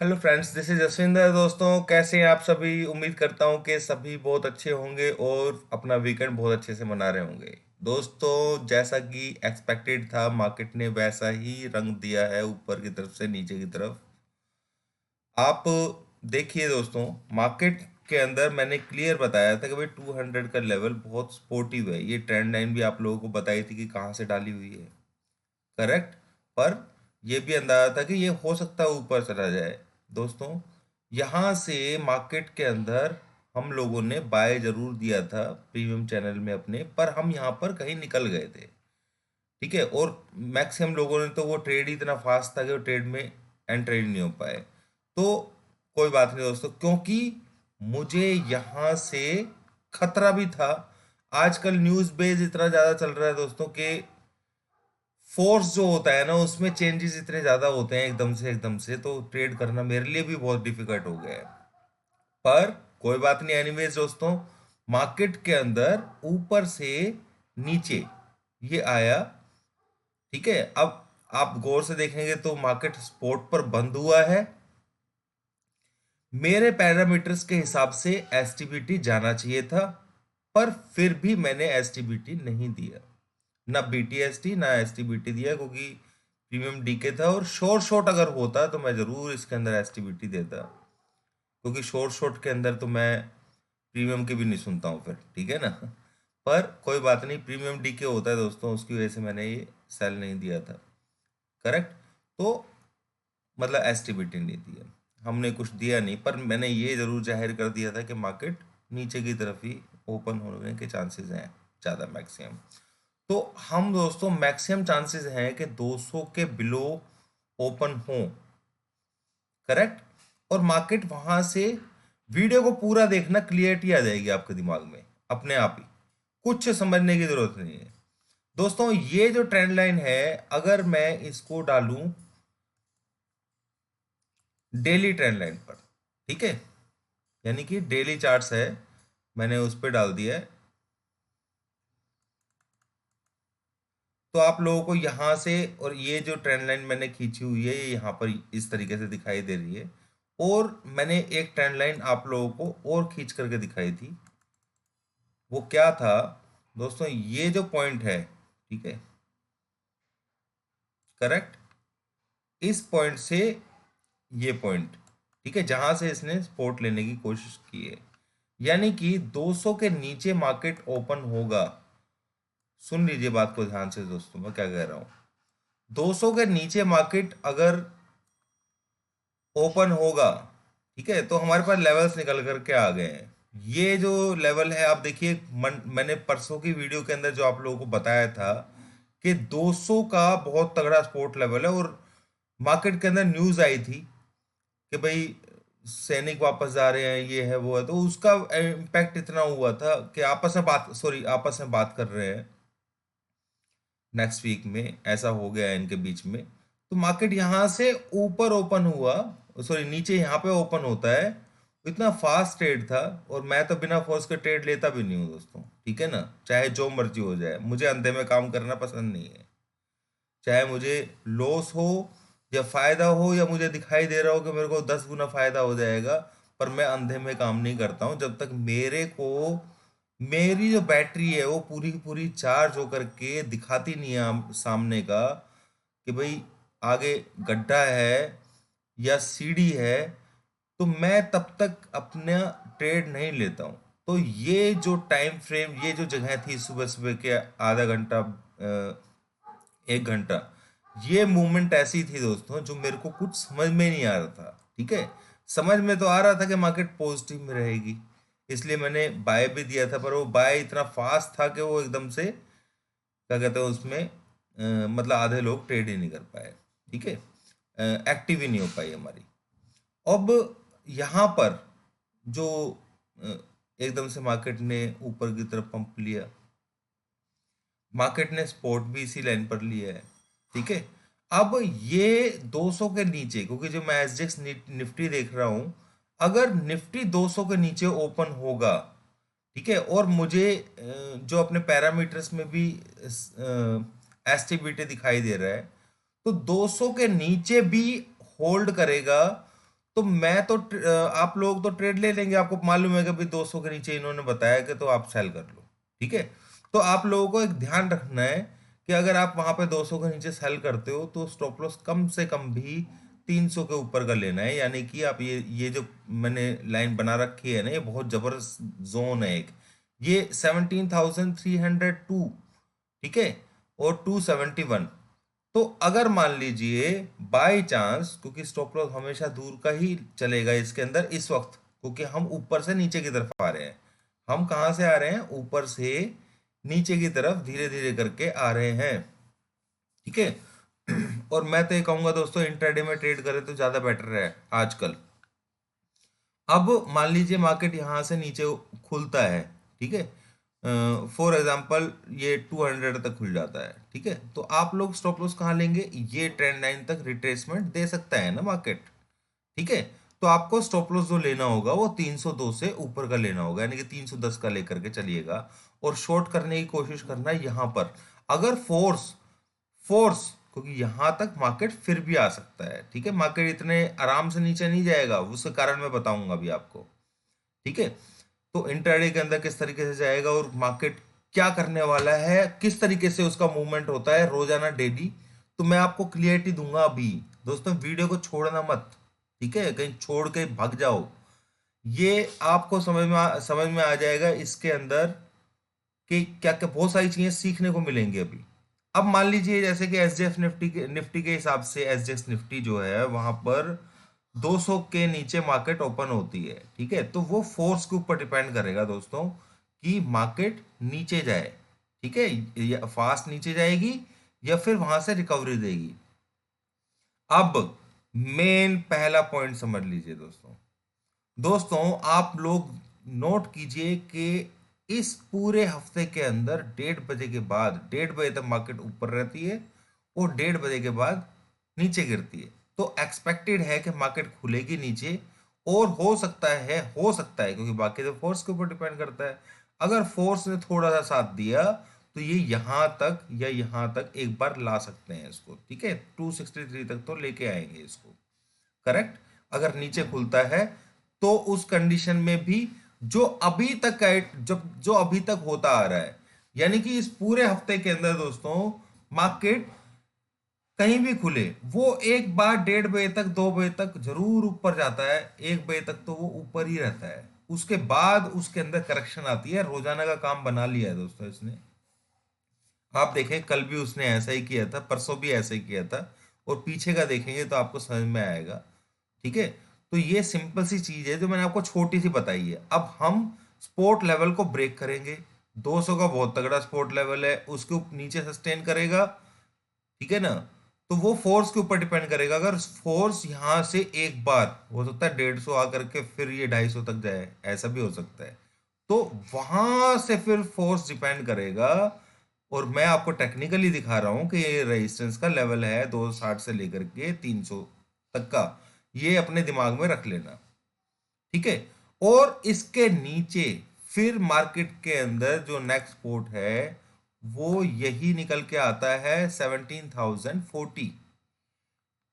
Hello friends, this is Jaswinder. दोस्तों, कैसे हैं आप सभी? उम्मीद करता हूं कि सभी बहुत अच्छे होंगे और अपना वीकेंड बहुत अच्छे से मना रहे होंगे। दोस्तों, जैसा कि एक्सपेक्टेड था, मार्केट ने वैसा ही रंग दिया है, ऊपर की तरफ से नीचे की तरफ। आप देखिए दोस्तों, मार्केट के अंदर मैंने क्लियर बताया था कि भाई 200 का लेवल बहुत सपोर्टिव है। ये ट्रेंड लाइन भी आप लोगों को बताई थी कि कहाँ से डाली हुई है। करेक्ट। पर यह भी अंदाजा था कि ये हो सकता है ऊपर चला जाए। दोस्तों, यहाँ से मार्केट के अंदर हम लोगों ने बाय जरूर दिया था प्रीमियम चैनल में अपने, पर हम यहाँ पर कहीं निकल गए थे। ठीक है। और मैक्सिमम लोगों ने तो वो ट्रेड ही इतना फास्ट था कि वो ट्रेड में एंटर ही नहीं हो पाए। तो कोई बात नहीं दोस्तों, क्योंकि मुझे यहाँ से खतरा भी था। आजकल न्यूज़ बेस इतना ज़्यादा चल रहा है दोस्तों कि फोर्स जो होता है ना, उसमें चेंजेस इतने ज्यादा होते हैं एकदम से तो ट्रेड करना मेरे लिए भी बहुत डिफिकल्ट हो गया है। पर कोई बात नहीं। एनीवेज दोस्तों, मार्केट के अंदर ऊपर से नीचे ये आया। ठीक है। अब आप गौर से देखेंगे तो मार्केट सपोर्ट पर बंद हुआ है। मेरे पैरामीटर्स के हिसाब से एसटीबीटी जाना चाहिए था, पर फिर भी मैंने एसटीबीटी नहीं दिया। ना बीटीएसटी ना एसटीबीटी दिया, क्योंकि प्रीमियम डीके था। और शॉर्ट शॉट अगर होता तो मैं जरूर इसके अंदर एसटीबीटी देता, क्योंकि शॉर्ट शॉट के अंदर तो मैं प्रीमियम के भी नहीं सुनता हूँ फिर। ठीक है ना। पर कोई बात नहीं, प्रीमियम डीके होता है दोस्तों, उसकी वजह से मैंने ये सेल नहीं दिया था। करेक्ट। तो मतलब एसटीबीटी नहीं दिया, हमने कुछ दिया नहीं, पर मैंने ये जरूर जाहिर कर दिया था कि मार्केट नीचे की तरफ ही ओपन होने के चांसेस हैं ज़्यादा, मैक्सिमम। तो हम दोस्तों मैक्सिमम चांसेस हैं कि 200 के बिलो ओपन हो। करेक्ट। और मार्केट वहां से, वीडियो को पूरा देखना, क्लियरिटी आ जाएगी आपके दिमाग में अपने आप ही, कुछ समझने की जरूरत नहीं है। दोस्तों, ये जो ट्रेंड लाइन है, अगर मैं इसको डालूं डेली ट्रेंड लाइन पर, ठीक है, यानी कि डेली चार्ट्स है, मैंने उस पर डाल दिया है, तो आप लोगों को यहाँ से, और ये जो ट्रेंड लाइन मैंने खींची हुई है, ये यहाँ पर इस तरीके से दिखाई दे रही है। और मैंने एक ट्रेंड लाइन आप लोगों को और खींच करके दिखाई थी। वो क्या था दोस्तों? ये जो पॉइंट है, ठीक है, करेक्ट, इस पॉइंट से ये पॉइंट, ठीक है, जहां से इसने सपोर्ट लेने की कोशिश की है, यानी कि 200 के नीचे मार्केट ओपन होगा। सुन लीजिए बात को ध्यान से दोस्तों, मैं क्या कह रहा हूं। 200 के नीचे मार्केट अगर ओपन होगा, ठीक है, तो हमारे पास लेवल्स निकल करके आ गए हैं। ये जो लेवल है, आप देखिए, मैंने परसों की वीडियो के अंदर जो आप लोगों को बताया था कि 200 का बहुत तगड़ा सपोर्ट लेवल है। और मार्केट के अंदर न्यूज आई थी कि भाई सैनिक वापस जा रहे हैं, ये है वो है, तो उसका इम्पैक्ट इतना हुआ था कि आपस में बात कर रहे हैं नेक्स्ट वीक में, ऐसा हो गया है इनके बीच में। तो मार्केट यहाँ से ऊपर ओपन हुआ, सॉरी नीचे यहाँ पे ओपन होता है। इतना फास्ट ट्रेड था, और मैं तो बिना फोर्स के ट्रेड लेता भी नहीं हूँ दोस्तों। ठीक है ना। चाहे जो मर्जी हो जाए, मुझे अंधे में काम करना पसंद नहीं है। चाहे मुझे लॉस हो या फायदा हो, या मुझे दिखाई दे रहा हो कि मेरे को 10 गुना फायदा हो जाएगा, पर मैं अंधे में काम नहीं करता हूँ जब तक मेरे को मेरी जो बैटरी है वो पूरी की पूरी चार्ज होकर के दिखाती नहीं है सामने का, कि भाई आगे गड्ढा है या सीढ़ी है, तो मैं तब तक अपना ट्रेड नहीं लेता हूँ। तो ये जो टाइम फ्रेम, ये जो जगह थी सुबह सुबह के आधा घंटा, 1 घंटा, ये मूवमेंट ऐसी थी दोस्तों जो मेरे को कुछ समझ में नहीं आ रहा था। ठीक है। समझ में तो आ रहा था कि मार्केट पॉजिटिव में रहेगी, इसलिए मैंने बाय भी दिया था, पर वो बाय इतना फास्ट था कि वो एकदम से, क्या कहते हैं उसमें, मतलब आधे लोग ट्रेड ही नहीं कर पाए। ठीक है। एक्टिव ही नहीं हो पाई हमारी। अब यहाँ पर जो अ, एकदम से मार्केट ने ऊपर की तरफ पंप लिया, मार्केट ने सपोर्ट भी इसी लाइन पर लिया है। ठीक है। अब ये 200 के नीचे, क्योंकि जो मैं एसजेक्स निफ्टी देख रहा हूं, अगर निफ्टी 200 के नीचे ओपन होगा, ठीक है, और मुझे जो अपने पैरामीटर्स में भी एसटीबीटी दिखाई दे रहा है, तो 200 के नीचे भी होल्ड करेगा, तो मैं तो आप लोग तो ट्रेड ले लेंगे, आपको मालूम है कि भाई 200 के नीचे इन्होंने बताया कि तो आप सेल कर लो, ठीक है। तो आप लोगों को एक ध्यान रखना है कि अगर आप वहां पे 200 के नीचे सेल करते हो तो स्टॉप लॉस कम से कम भी 300 के ऊपर का लेना है। यानी कि आप ये जो मैंने लाइन बना रखी है ना, ये बहुत जबरदस्त जोन है एक, ये 17,302, ठीक है, और 271। तो अगर मान लीजिए बाय चांस, क्योंकि स्टॉप लॉस हमेशा दूर का ही चलेगा इसके अंदर इस वक्त, क्योंकि हम ऊपर से नीचे की तरफ आ रहे हैं। हम कहाँ से आ रहे हैं? ऊपर से नीचे की तरफ धीरे धीरे करके आ रहे हैं, ठीक है। और मैं तो ये कहूंगा दोस्तों, इंट्राडे में ट्रेड करें तो ज्यादा बेटर है आजकल। अब मान लीजिए मार्केट यहां से नीचे खुलता है, ठीक है, फॉर एग्जांपल ये 200 तक खुल जाता है, ठीक है, तो आप लोग स्टॉप लॉस कहाँ लेंगे? ये ट्रेंड लाइन तक रिट्रेसमेंट दे सकता है ना मार्केट, ठीक है। तो आपको स्टॉप लॉस जो लेना होगा वो 302 से ऊपर का लेना होगा, यानी कि 310 का लेकर के चलिएगा, और शॉर्ट करने की कोशिश करना है यहां पर। अगर फोर्स फोर्स क्योंकि यहां तक मार्केट फिर भी आ सकता है, ठीक है, मार्केट इतने आराम से नीचे नहीं जाएगा, उसका कारण मैं बताऊंगा अभी आपको, ठीक है। तो इंट्राडे के अंदर किस तरीके से जाएगा और मार्केट क्या करने वाला है, किस तरीके से उसका मूवमेंट होता है रोजाना डेली, तो मैं आपको क्लियरिटी दूंगा अभी। दोस्तों वीडियो को छोड़ना मत, ठीक है, कहीं छोड़ के भाग जाओ। ये आपको समझ में आ जाएगा इसके अंदर कि क्या क्या बहुत सारी चीजें सीखने को मिलेंगी अभी। अब मान लीजिए जैसे कि एसजीएफ निफ्टी के हिसाब से एसजीएक्स निफ्टी जो है वहां पर 200 के नीचे मार्केट ओपन होती है, ठीक है, तो वो फोर्स के ऊपर डिपेंड करेगा दोस्तों कि मार्केट नीचे जाए, ठीक है, या फास्ट नीचे जाएगी या फिर वहां से रिकवरी देगी। अब मेन पहला पॉइंट समझ लीजिए दोस्तों। दोस्तों आप लोग नोट कीजिए कि इस पूरे हफ्ते के अंदर 1:30 के बाद, 1:30 तक मार्केट ऊपर रहती है और 1:30 के बाद नीचे गिरती है। तो एक्सपेक्टेड है कि मार्केट खुलेगी नीचे, और हो सकता है क्योंकि बाकी तो फोर्स के ऊपर डिपेंड करता है, अगर फोर्स ने थोड़ा सा साथ दिया तो ये यहां तक या यहां तक एक बार ला सकते हैं इसको, ठीक है, 263 तक तो लेके आएंगे इसको, करेक्ट। अगर नीचे खुलता है तो उस कंडीशन में भी जो अभी तक जो अभी तक होता आ रहा है, यानी कि इस पूरे हफ्ते के अंदर दोस्तों मार्केट कहीं भी खुले, वो एक बार 1:30 तक 2 बजे तक जरूर ऊपर जाता है, 1 बजे तक तो वो ऊपर ही रहता है, उसके बाद उसके अंदर करेक्शन आती है। रोजाना का काम बना लिया है दोस्तों इसने। आप देखें कल भी उसने ऐसा ही किया था, परसों भी ऐसा ही किया था, और पीछे का देखेंगे तो आपको समझ में आएगा, ठीक है। तो ये सिंपल सी चीज है जो मैंने आपको छोटी सी बताई है। अब हम स्पोर्ट लेवल को ब्रेक करेंगे, 200 का बहुत तगड़ा स्पोर्ट लेवल है, उसके नीचे सस्टेन करेगा, ठीक है ना। तो वो फोर्स के ऊपर डिपेंड करेगा, अगर फोर्स यहां से एक बार हो सकता है 150 आकर के फिर ये 250 तक जाए, ऐसा भी हो सकता है, तो वहां से फिर फोर्स डिपेंड करेगा। और मैं आपको टेक्निकली दिखा रहा हूं कि ये रेजिस्टेंस का लेवल है 260 से लेकर के 300 तक का, ये अपने दिमाग में रख लेना, ठीक है। और इसके नीचे फिर मार्केट के अंदर जो नेक्स्ट सपोर्ट है वो यही निकल के आता है 17,040।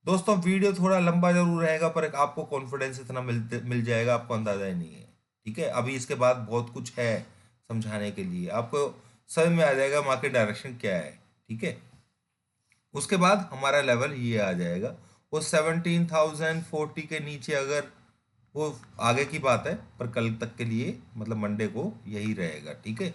दोस्तों वीडियो थोड़ा लंबा जरूर रहेगा पर आपको कॉन्फिडेंस इतना मिल जाएगा, आपको अंदाजा ही नहीं है, ठीक है। अभी इसके बाद बहुत कुछ है समझाने के लिए, आपको समझ में आ जाएगा मार्केट डायरेक्शन क्या है, ठीक है। उसके बाद हमारा लेवल ये आ जाएगा, वो 17,040 के नीचे अगर, वो आगे की बात है, पर कल तक के लिए मतलब मंडे को यही रहेगा, ठीक है।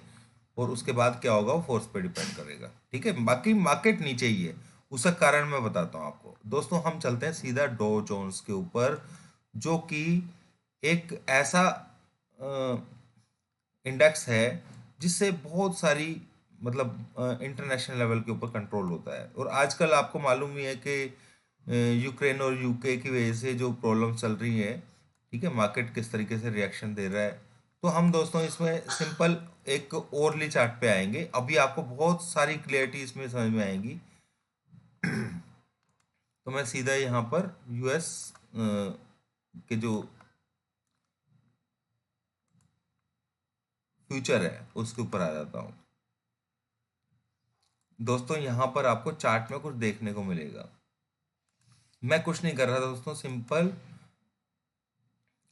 और उसके बाद क्या होगा वो फोर्स पे डिपेंड करेगा, ठीक है, बाकी मार्केट नीचे ही है। उसका कारण मैं बताता हूँ आपको। दोस्तों हम चलते हैं सीधा डो जोन्स के ऊपर, जो कि एक ऐसा इंडेक्स है जिससे बहुत सारी मतलब इंटरनेशनल लेवल के ऊपर कंट्रोल होता है। और आजकल आपको मालूम ही है कि यूक्रेन और यूके की वजह से जो प्रॉब्लम चल रही है, ठीक है, मार्केट किस तरीके से रिएक्शन दे रहा है। तो हम दोस्तों इसमें सिंपल एक ओवरली चार्ट पे आएंगे, अभी आपको बहुत सारी क्लियरिटी इसमें समझ में आएंगी। तो मैं सीधा यहाँ पर यूएस के जो फ्यूचर है उसके ऊपर आ जाता हूँ। दोस्तों यहाँ पर आपको चार्ट में कुछ देखने को मिलेगा, मैं कुछ नहीं कर रहा था दोस्तों, सिंपल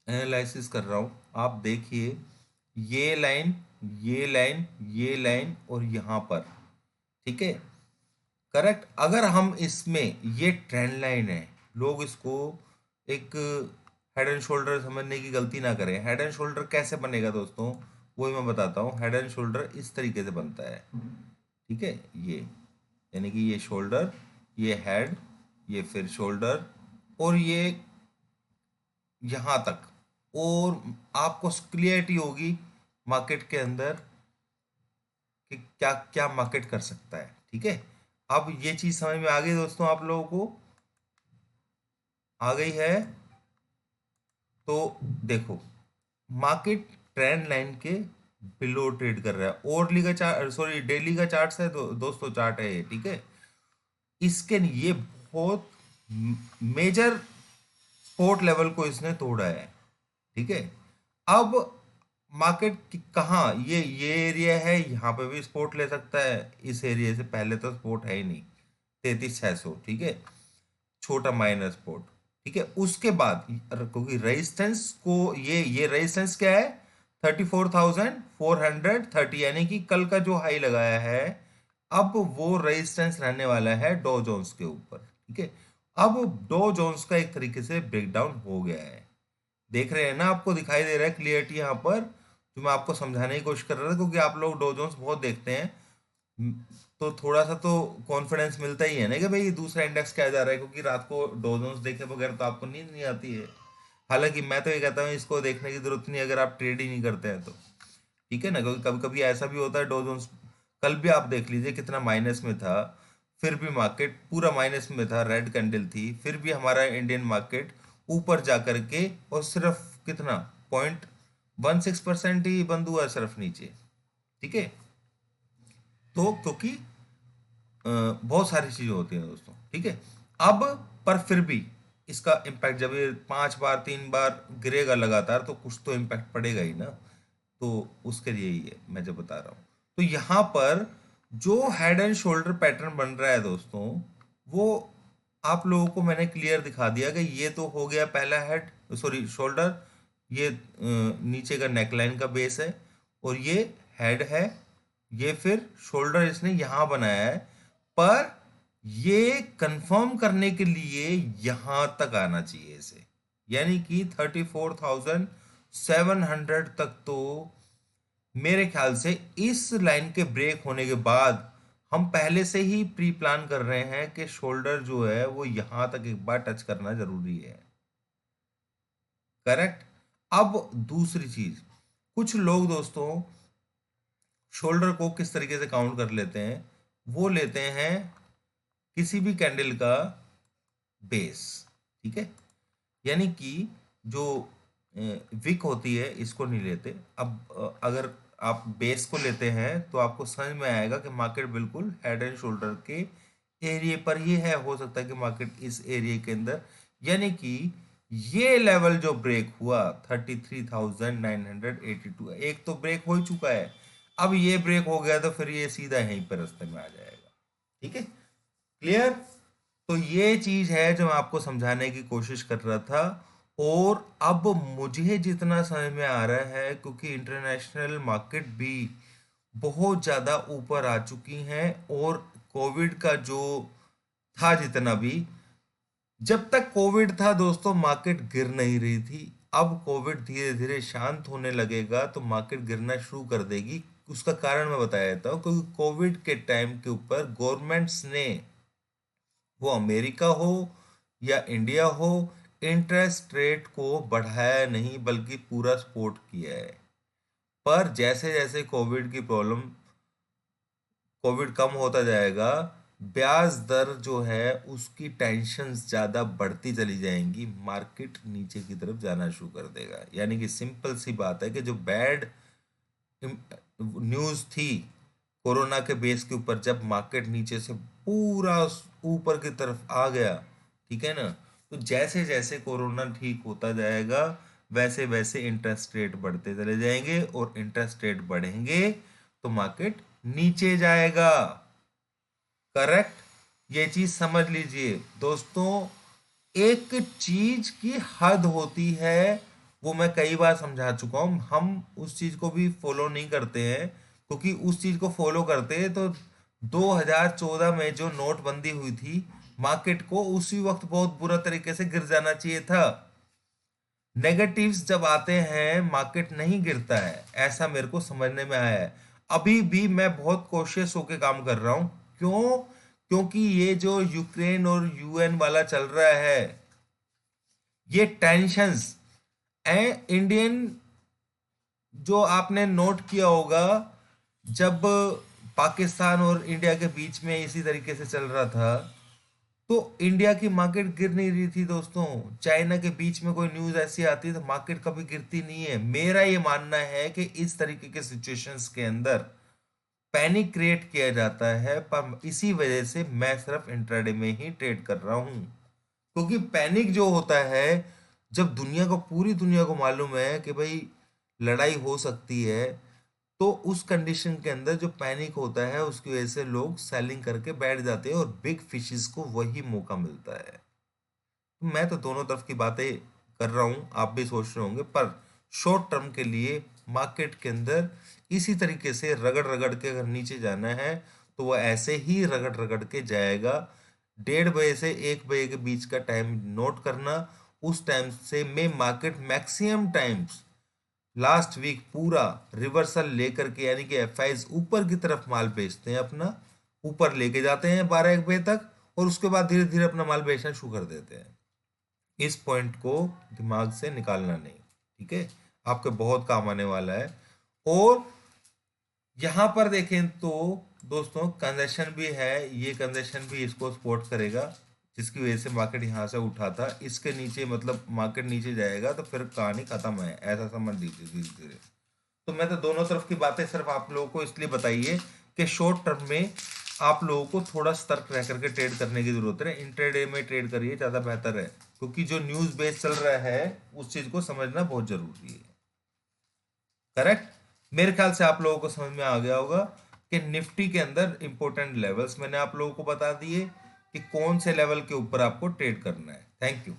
एनालिसिस कर रहा हूं, आप देखिए ये लाइन, ये लाइन, ये लाइन और यहां पर, ठीक है, करेक्ट। अगर हम इसमें, ये ट्रेंड लाइन है, लोग इसको एक हेड एंड शोल्डर समझने की गलती ना करें। हेड एंड शोल्डर कैसे बनेगा दोस्तों, वही मैं बताता हूँ। हेड एंड शोल्डर इस तरीके से बनता है, ठीक है, ये यानी कि ये शोल्डर, ये हेड, ये फिर शोल्डर, और ये यहाँ तक। और आपको क्लियरिटी होगी मार्केट के अंदर कि क्या क्या मार्केट कर सकता है, ठीक है। अब ये चीज समझ में आ गई दोस्तों, आप लोगों को आ गई है? तो देखो, मार्केट ट्रेंड लाइन के बिलो ट्रेड कर रहा है। ओरली का चार्ट, सॉरी डेली का चार्ट है दोस्तों, चार्ट है ये, ठीक है। इसके ये बहुत मेजर सपोर्ट लेवल को इसने तोड़ा है, ठीक है। अब मार्केट कहाँ, ये एरिया है, यहाँ पे भी सपोर्ट ले सकता है। इस एरिया से पहले तो सपोर्ट है ही नहीं, 33,600, ठीक है, छोटा माइनस सपोर्ट, ठीक है। उसके बाद क्योंकि रेजिस्टेंस को, ये रेजिस्टेंस क्या है, 34,430, यानी कि कल का जो हाई लगाया है, अब वो रेजिस्टेंस रहने वाला है डो जोन्स के ऊपर, ठीक है। अब डो जोन्स का एक तरीके से ब्रेकडाउन हो गया है, देख रहे हैं ना, आपको दिखाई दे रहा है क्लियरिटी यहाँ पर, जो मैं आपको समझाने की कोशिश कर रहा था, क्योंकि आप लोग डो जोन्स बहुत देखते हैं। तो थोड़ा सा तो कॉन्फिडेंस मिलता ही है ना कि भाई दूसरा इंडेक्स क्या जा रहा है, क्योंकि रात को डो जोन्स देखे बगैर तो आपको नींद नहीं आती है। हालांकि मैं तो ये कहता हूँ इसको देखने की जरूरत नहीं अगर आप ट्रेड ही नहीं करते हैं तो, ठीक है ना, क्योंकि कभी कभी ऐसा भी होता है डो जोन्स, कल भी आप देख लीजिए कितना माइनस में था, फिर भी मार्केट पूरा माइनस में था, रेड कैंडल थी, फिर भी हमारा इंडियन मार्केट ऊपर जा करके, और सिर्फ कितना, 0.16% ही बंद हुआ सिर्फ नीचे, ठीक है। तो क्योंकि बहुत सारी चीजें होती हैं दोस्तों, ठीक है। अब पर फिर भी इसका इम्पैक्ट, जब ये 5 बार 3 बार गिरेगा लगातार, तो कुछ तो इम्पैक्ट पड़ेगा ही ना। तो उसके लिए ही है मैं जो बता रहा हूँ। तो यहाँ पर जो हेड एंड शोल्डर पैटर्न बन रहा है दोस्तों, वो आप लोगों को मैंने क्लियर दिखा दिया कि ये तो हो गया पहला हेड, सॉरी शोल्डर, ये नीचे का नेकलाइन का बेस है, और ये हेड है, ये फिर शोल्डर इसने यहां बनाया है। पर ये कंफर्म करने के लिए यहां तक आना चाहिए इसे, यानी कि 34,700 तक। तो मेरे ख्याल से इस लाइन के ब्रेक होने के बाद हम पहले से ही प्री प्लान कर रहे हैं कि शोल्डर जो है वो यहां तक एक बार टच करना जरूरी है, करेक्ट। अब दूसरी चीज, कुछ लोग दोस्तों शोल्डर को किस तरीके से काउंट कर लेते हैं, वो लेते हैं किसी भी कैंडल का बेस, ठीक है, यानी कि जो विक होती है इसको नहीं लेते। अब अगर आप बेस को लेते हैं तो आपको समझ में आएगा कि मार्केट बिल्कुल हेड एंड शोल्डर के एरिया पर ही है। हो सकता है कि मार्केट इस एरिया के अंदर, यानी कि ये लेवल जो ब्रेक हुआ 33,982, एक तो ब्रेक हो ही चुका है, अब ये ब्रेक हो गया तो फिर ये सीधा यहीं पर रास्ते में आ जाएगा, ठीक है, क्लियर। तो ये चीज है जो मैं आपको समझाने की कोशिश कर रहा था। और अब मुझे जितना समझ में आ रहा है, क्योंकि इंटरनेशनल मार्केट भी बहुत ज्यादा ऊपर आ चुकी हैं, और कोविड का जो था जितना भी, जब तक कोविड था दोस्तों मार्केट गिर नहीं रही थी। अब कोविड धीरे धीरे शांत होने लगेगा तो मार्केट गिरना शुरू कर देगी। उसका कारण मैं बताया देता हूँ, क्योंकि कोविड के टाइम के ऊपर गवर्नमेंट्स ने, वो अमेरिका हो या इंडिया हो, इंटरेस्ट रेट को बढ़ाया नहीं बल्कि पूरा सपोर्ट किया है। पर जैसे जैसे कोविड कम होता जाएगा, ब्याज दर जो है उसकी टेंशन ज्यादा बढ़ती चली जाएंगी, मार्केट नीचे की तरफ जाना शुरू कर देगा। यानी कि सिंपल सी बात है कि जो बैड न्यूज़ थी कोरोना के बेस के ऊपर, जब मार्केट नीचे से पूरा ऊपर की तरफ आ गया, ठीक है ना, तो जैसे जैसे कोरोना ठीक होता जाएगा वैसे वैसे इंटरेस्ट रेट बढ़ते चले जाएंगे, और इंटरेस्ट रेट बढ़ेंगे तो मार्केट नीचे जाएगा, करेक्ट। ये चीज समझ लीजिए दोस्तों, एक चीज की हद होती है, वो मैं कई बार समझा चुका हूँ। हम उस चीज को भी फॉलो नहीं करते हैं, क्योंकि उस चीज को फॉलो करते तो 2014 में जो नोटबंदी हुई थी, मार्केट को उसी वक्त बहुत बुरा तरीके से गिर जाना चाहिए था। नेगेटिव्स जब आते हैं मार्केट नहीं गिरता है, ऐसा मेरे को समझने में आया है। अभी भी मैं बहुत कॉशियस होकर काम कर रहा हूं। क्यों? क्योंकि ये जो यूक्रेन और यूएन वाला चल रहा है, ये टेंशंस इंडियन, जो आपने नोट किया होगा, जब पाकिस्तान और इंडिया के बीच में इसी तरीके से चल रहा था, तो इंडिया की मार्केट गिर नहीं रही थी दोस्तों। चाइना के बीच में कोई न्यूज ऐसी आती है तो मार्केट कभी गिरती नहीं है। मेरा ये मानना है कि इस तरीके के सिचुएशंस के अंदर पैनिक क्रिएट किया जाता है, पर इसी वजह से मैं सिर्फ इंट्राडे में ही ट्रेड कर रहा हूं। क्योंकि पैनिक जो होता है, जब दुनिया को, पूरी दुनिया को मालूम है कि भाई लड़ाई हो सकती है, तो उस कंडीशन के अंदर जो पैनिक होता है उसकी वजह से लोग सेलिंग करके बैठ जाते हैं और बिग फिशेस को वही मौका मिलता है। तो मैं तो दोनों तरफ की बातें कर रहा हूं, आप भी सोच रहे होंगे, पर शॉर्ट टर्म के लिए मार्केट के अंदर इसी तरीके से रगड़ रगड़ के अगर नीचे जाना है तो वह ऐसे ही रगड़ रगड़ के जाएगा। 1:30 से 1 बजे के बीच का टाइम नोट करना। उस टाइम से में market maximum times last week पूरा रिवर्सल लेकर के, यानी कि एफआईज ऊपर की तरफ माल बेचते हैं, अपना ऊपर लेके जाते हैं 12-1 बजे तक, और उसके बाद धीरे धीरे अपना माल बेचना शुरू कर देते हैं। इस पॉइंट को दिमाग से निकालना नहीं, ठीक है? आपके बहुत काम आने वाला है। और यहां पर देखें तो दोस्तों कंजेशन भी है, ये कंजेशन भी इसको सपोर्ट करेगा, जिसकी वजह से मार्केट यहां से उठा था। इसके नीचे मतलब मार्केट नीचे जाएगा तो फिर कहानी खत्म है, ऐसा समझ लीजिए धीरे धीरे। तो मैं तो दोनों तरफ की बातें सिर्फ आप लोगों को इसलिए बताइए कि शॉर्ट टर्म में आप लोगों को थोड़ा सतर्क रह करके ट्रेड करने की जरूरत है। इंट्राडे में ट्रेड करिए, ज्यादा बेहतर है, क्योंकि जो न्यूज बेस चल रहा है उस चीज को समझना बहुत जरूरी है। करेक्ट? मेरे ख्याल से आप लोगों को समझ में आ गया होगा कि निफ्टी के अंदर इंपॉर्टेंट लेवल्स मैंने आप लोगों को बता दिए कि कौन से लेवल के ऊपर आपको ट्रेड करना है। Thank you.